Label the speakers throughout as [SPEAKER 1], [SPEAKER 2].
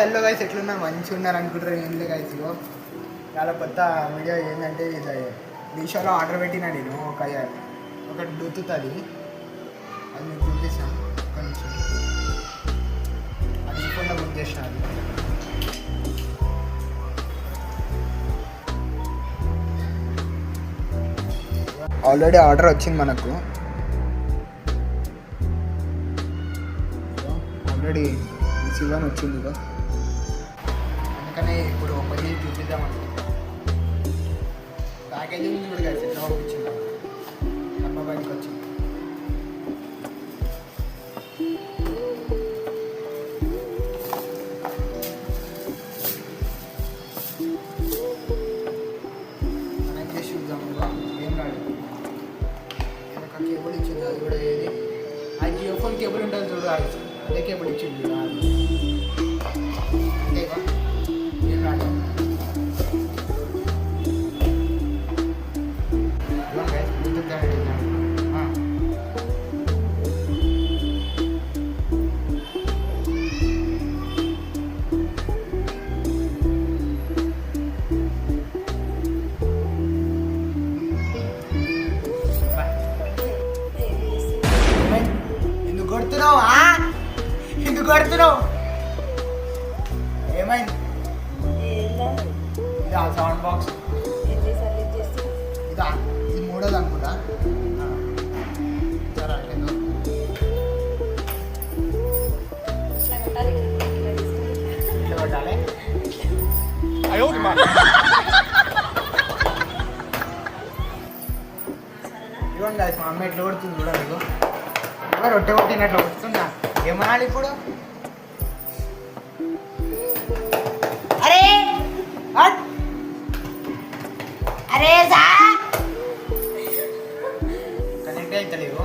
[SPEAKER 1] Yellow guys ఎట్లున్నారు మంచిగా ఉన్నారు అనుకుంటారు. ఏంటి గైస్ ఇగో చాలా కొత్త వీడియో ఏంటంటే ఇది మీషోలో ఆర్డర్ పెట్టినా నేను ఒకటి బ్లూటూత్ అది మీకు చూపిస్తాను. కొంచెం అది ఇవ్వకుండా బుక్ చేసిన అది ఆల్రెడీ ఆర్డర్ వచ్చింది మనకు. ఆల్రెడీ సివన్ వచ్చింది ఇక అందుకని ఇప్పుడు ఒకటి చూపిద్దాం అనుకుంటా. ప్యాకేజింగ్ కూడా కలిసి ఎట్లా పంపించింది అమ్మ బయటకు వచ్చింది. కనెక్ట్ చేసి చూద్దాం. ఏం రాడు కేబుల్ ఇచ్చింది. అది కూడా ఏది ఆ జియో ఫోన్ కేబుల్ ఉంటుంది చూడు, అదే కేబుల్ ఇచ్చింది. అంతేగా ఏం రాడు. ఎందుకు కొడుతున్నావు? ఏమైంది? ఇదా సౌండ్ బాక్స్? ఇదా ఇది మూడోది అనుకుంటా. సరే ఇట్లా కొట్టాలి. ఇవ్వండి గాయస్, మా అమ్మ ఎట్లా కొడుతుంది కూడా. మీకు రొట్టె కొట్టినట్లు వస్తుందా? ఏమనాలి ఇప్పుడు? అరే అరే కనెక్ట్ అవుతలేవు.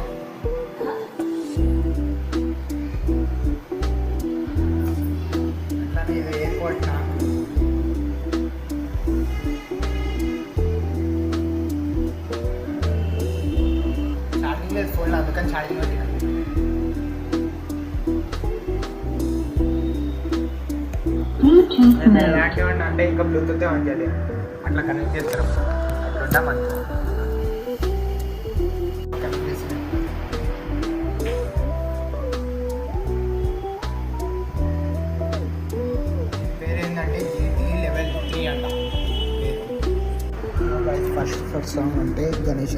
[SPEAKER 1] అట్లానే ఇది ఎయిర్పోర్ట్ ఛార్జింగ్ లేదు ఫోన్లో, అందుకని ఛార్జింగ్ పెట్టినా. యాక్టివ్ అంటే ఇంకా బ్లూటూత్ ఆన్ చేయాలి, అట్లా కనెక్ట్ చేస్తారు. అట్లా మంచి పేరేంటంటే GT Level 3 అంట. ఫస్ట్ సాంగ్ అంటే గణేష్